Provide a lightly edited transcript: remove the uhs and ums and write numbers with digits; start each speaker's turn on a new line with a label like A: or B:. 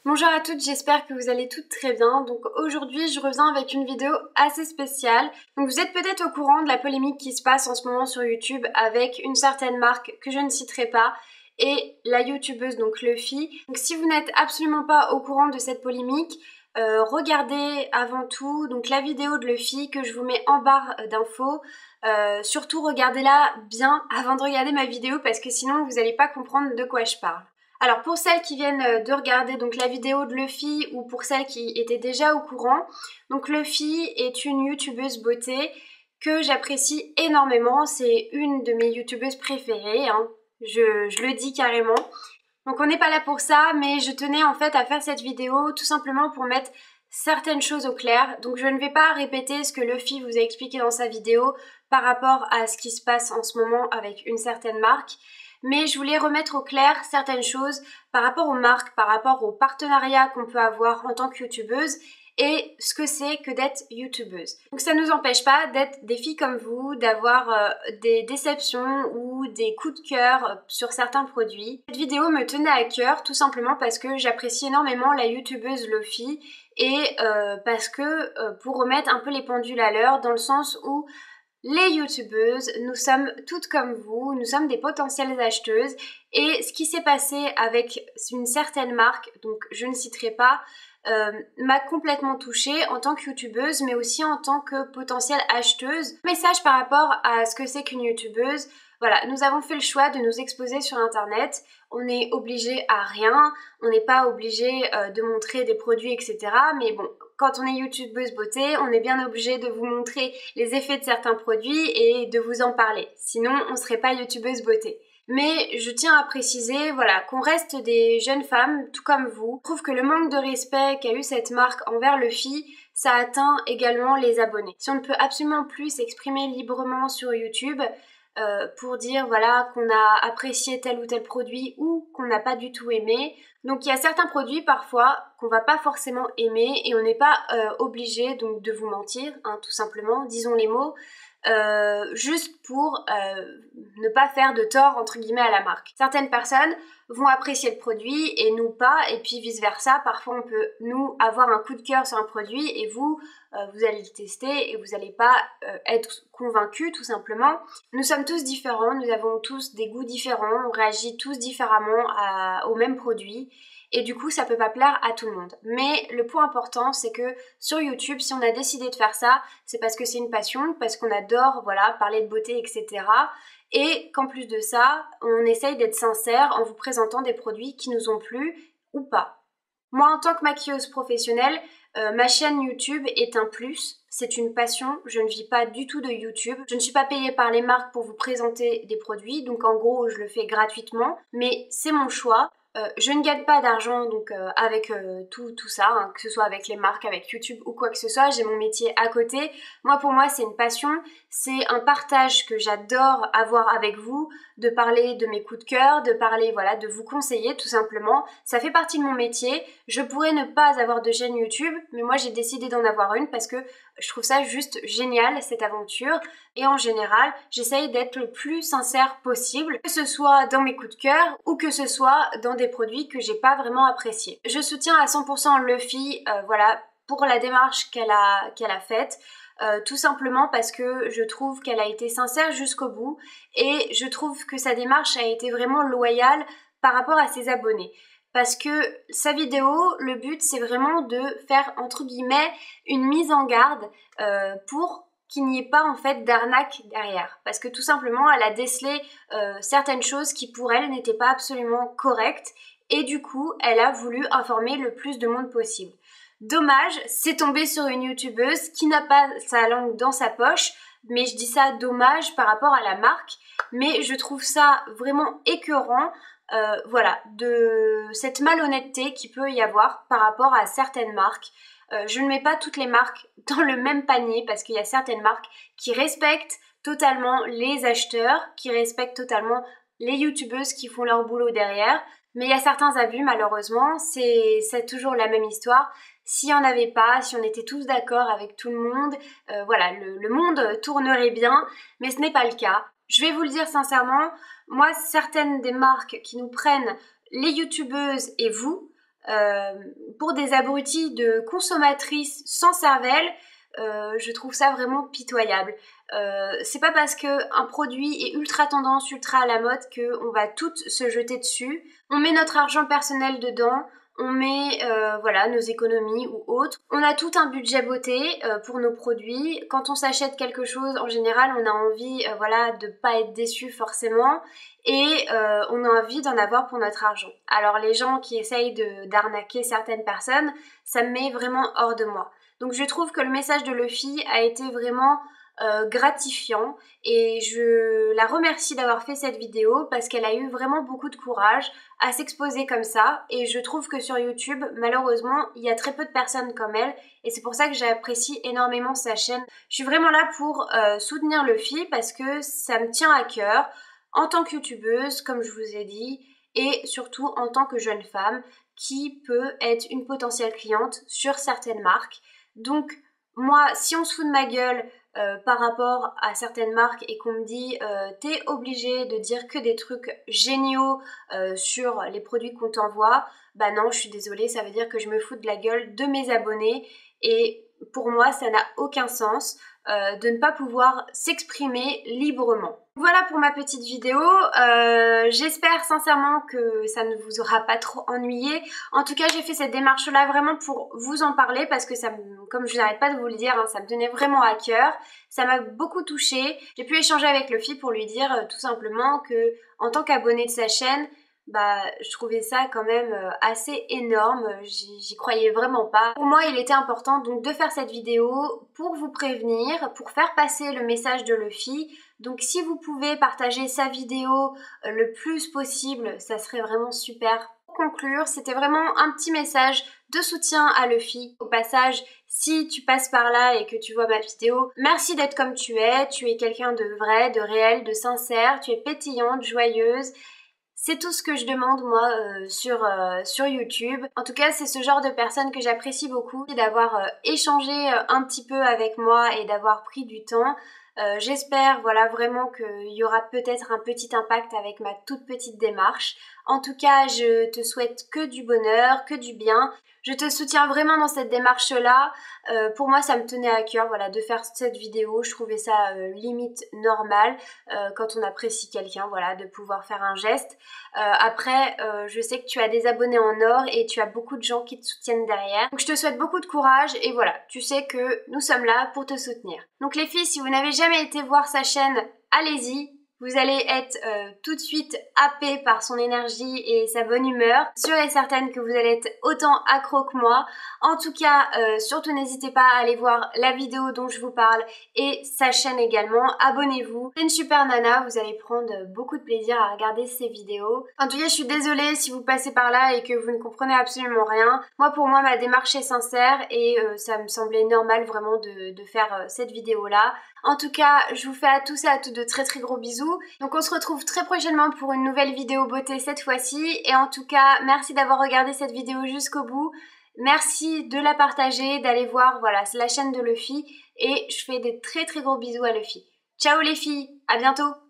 A: Bonjour à toutes, j'espère que vous allez toutes très bien. Donc aujourd'hui, je reviens avec une vidéo assez spéciale. Donc vous êtes peut-être au courant de la polémique qui se passe en ce moment sur YouTube avec une certaine marque que je ne citerai pas et la youtubeuse donc Luffy. Donc si vous n'êtes absolument pas au courant de cette polémique, regardez avant tout donc la vidéo de Luffy que je vous mets en barre d'infos. Surtout regardez-la bien avant de regarder ma vidéo parce que sinon vous n'allez pas comprendre de quoi je parle. Alors pour celles qui viennent de regarder donc la vidéo de Luffy ou pour celles qui étaient déjà au courant, donc Luffy est une youtubeuse beauté que j'apprécie énormément, c'est une de mes youtubeuses préférées, hein. Je le dis carrément. Donc on n'est pas là pour ça, mais je tenais en fait à faire cette vidéo tout simplement pour mettre certaines choses au clair. Donc je ne vais pas répéter ce que Luffy vous a expliqué dans sa vidéo par rapport à ce qui se passe en ce moment avec une certaine marque. Mais je voulais remettre au clair certaines choses par rapport aux marques, par rapport aux partenariats qu'on peut avoir en tant que youtubeuse et ce que c'est que d'être youtubeuse. Donc ça ne nous empêche pas d'être des filles comme vous, d'avoir des déceptions ou des coups de cœur sur certains produits. Cette vidéo me tenait à cœur tout simplement parce que j'apprécie énormément la youtubeuse Luffy et parce que pour remettre un peu les pendules à l'heure dans le sens où les youtubeuses, nous sommes toutes comme vous, nous sommes des potentielles acheteuses et ce qui s'est passé avec une certaine marque, donc je ne citerai pas, m'a complètement touchée en tant que youtubeuse mais aussi en tant que potentielle acheteuse. Message par rapport à ce que c'est qu'une youtubeuse. Voilà, nous avons fait le choix de nous exposer sur internet, on n'est obligé à rien, on n'est pas obligé de montrer des produits etc. Mais bon, quand on est youtubeuse beauté, on est bien obligé de vous montrer les effets de certains produits et de vous en parler. Sinon, on ne serait pas youtubeuse beauté. Mais je tiens à préciser, voilà, qu'on reste des jeunes femmes, tout comme vous. Je trouve que le manque de respect qu'a eu cette marque envers Luffy, ça atteint également les abonnés. Si on ne peut absolument plus s'exprimer librement sur YouTube, pour dire voilà qu'on a apprécié tel ou tel produit ou qu'on n'a pas du tout aimé. Donc il y a certains produits parfois qu'on va pas forcément aimer et on n'est pas obligé donc de vous mentir, hein, tout simplement, disons les mots. Juste pour ne pas faire de tort entre guillemets à la marque. Certaines personnes vont apprécier le produit et nous pas, et puis vice versa. Parfois on peut nous avoir un coup de cœur sur un produit et vous allez le tester et vous n'allez pas être convaincu tout simplement. Nous sommes tous différents, nous avons tous des goûts différents, on réagit tous différemment au même produit. Et du coup ça peut pas plaire à tout le monde. Mais le point important c'est que sur YouTube, si on a décidé de faire ça, c'est parce que c'est une passion, parce qu'on adore voilà, parler de beauté, etc. Et qu'en plus de ça, on essaye d'être sincère en vous présentant des produits qui nous ont plu ou pas. Moi en tant que maquilleuse professionnelle, ma chaîne YouTube est un plus, c'est une passion, je ne vis pas du tout de YouTube. Je ne suis pas payée par les marques pour vous présenter des produits, donc en gros je le fais gratuitement, mais c'est mon choix. Je ne gagne pas d'argent donc avec tout ça, hein, que ce soit avec les marques, avec YouTube ou quoi que ce soit, j'ai mon métier à côté. Moi pour moi c'est une passion, c'est un partage que j'adore avoir avec vous, de parler de mes coups de cœur, de parler voilà, de vous conseiller tout simplement. Ça fait partie de mon métier, je pourrais ne pas avoir de chaîne YouTube, mais moi j'ai décidé d'en avoir une parce que je trouve ça juste génial cette aventure et en général j'essaye d'être le plus sincère possible, que ce soit dans mes coups de cœur ou que ce soit dans des produits que j'ai pas vraiment appréciés. Je soutiens à 100% Luffy, voilà, pour la démarche qu'elle a faite. Tout simplement parce que je trouve qu'elle a été sincère jusqu'au bout et je trouve que sa démarche a été vraiment loyale par rapport à ses abonnés. Parce que sa vidéo, le but c'est vraiment de faire entre guillemets une mise en garde pour qu'il n'y ait pas en fait d'arnaque derrière. Parce que tout simplement elle a décelé certaines choses qui pour elle n'étaient pas absolument correctes et du coup elle a voulu informer le plus de monde possible. Dommage, c'est tombé sur une youtubeuse qui n'a pas sa langue dans sa poche, mais je dis ça dommage par rapport à la marque, mais je trouve ça vraiment écœurant, voilà, de cette malhonnêteté qu'il peut y avoir par rapport à certaines marques. Je ne mets pas toutes les marques dans le même panier parce qu'il y a certaines marques qui respectent totalement les acheteurs, qui respectent totalement les youtubeuses qui font leur boulot derrière. Mais il y a certains abus malheureusement, c'est toujours la même histoire. S'il n'y en avait pas, si on était tous d'accord avec tout le monde, voilà, le monde tournerait bien, mais ce n'est pas le cas. Je vais vous le dire sincèrement, moi certaines des marques qui nous prennent les youtubeuses et vous, pour des abrutis de consommatrices sans cervelle, je trouve ça vraiment pitoyable. C'est pas parce qu'un produit est ultra tendance, ultra à la mode qu'on va toutes se jeter dessus. On met notre argent personnel dedans, on met voilà, nos économies ou autres. On a tout un budget beauté pour nos produits. Quand on s'achète quelque chose, en général, on a envie voilà, de pas être déçu forcément et on a envie d'en avoir pour notre argent. Alors les gens qui essayent d'arnaquer certaines personnes, ça me met vraiment hors de moi. Donc je trouve que le message de Luffy a été vraiment gratifiant et je la remercie d'avoir fait cette vidéo parce qu'elle a eu vraiment beaucoup de courage à s'exposer comme ça et je trouve que sur YouTube malheureusement il y a très peu de personnes comme elle et c'est pour ça que j'apprécie énormément sa chaîne. Je suis vraiment là pour soutenir Luffy parce que ça me tient à cœur en tant que youtubeuse comme je vous ai dit et surtout en tant que jeune femme qui peut être une potentielle cliente sur certaines marques. Donc moi, si on se fout de ma gueule par rapport à certaines marques et qu'on me dit t'es obligé de dire que des trucs géniaux sur les produits qu'on t'envoie, bah non, je suis désolée, ça veut dire que je me fous de la gueule de mes abonnés et pour moi, ça n'a aucun sens de ne pas pouvoir s'exprimer librement. Voilà pour ma petite vidéo, j'espère sincèrement que ça ne vous aura pas trop ennuyé. En tout cas, j'ai fait cette démarche là vraiment pour vous en parler parce que ça comme je n'arrête pas de vous le dire, hein, ça me tenait vraiment à cœur. Ça m'a beaucoup touchée. J'ai pu échanger avec Luffy pour lui dire tout simplement que en tant qu'abonné de sa chaîne, bah, je trouvais ça quand même assez énorme, j'y croyais vraiment pas. Pour moi, il était important donc de faire cette vidéo pour vous prévenir, pour faire passer le message de Luffy. Donc si vous pouvez partager sa vidéo le plus possible, ça serait vraiment super. Pour conclure, c'était vraiment un petit message de soutien à Luffy. Au passage, si tu passes par là et que tu vois ma vidéo, merci d'être comme tu es quelqu'un de vrai, de réel, de sincère, tu es pétillante, joyeuse. C'est tout ce que je demande moi sur YouTube. En tout cas, c'est ce genre de personne que j'apprécie beaucoup, d'avoir échangé un petit peu avec moi et d'avoir pris du temps. J'espère voilà vraiment qu'il y aura peut-être un petit impact avec ma toute petite démarche. En tout cas, je te souhaite que du bonheur, que du bien. Je te soutiens vraiment dans cette démarche-là. Pour moi, ça me tenait à cœur voilà, de faire cette vidéo. Je trouvais ça limite normal quand on apprécie quelqu'un, voilà, de pouvoir faire un geste. Après, je sais que tu as des abonnés en or et tu as beaucoup de gens qui te soutiennent derrière. Donc je te souhaite beaucoup de courage et voilà, tu sais que nous sommes là pour te soutenir. Donc les filles, si vous n'avez jamais été voir sa chaîne, allez-y. Vous allez être tout de suite happé par son énergie et sa bonne humeur. Sûre et certaine que vous allez être autant accro que moi. En tout cas, surtout n'hésitez pas à aller voir la vidéo dont je vous parle et sa chaîne également. Abonnez-vous. C'est une super nana, vous allez prendre beaucoup de plaisir à regarder ses vidéos. En tout cas, je suis désolée si vous passez par là et que vous ne comprenez absolument rien. Moi, pour moi, ma démarche est sincère et ça me semblait normal vraiment de faire cette vidéo-là. En tout cas, je vous fais à tous et à toutes de très très gros bisous. Donc on se retrouve très prochainement pour une nouvelle vidéo beauté cette fois-ci. Et en tout cas, merci d'avoir regardé cette vidéo jusqu'au bout. Merci de la partager, d'aller voir, voilà, c'est la chaîne de Luffy. Et je fais des très très gros bisous à Luffy. Ciao les filles, à bientôt!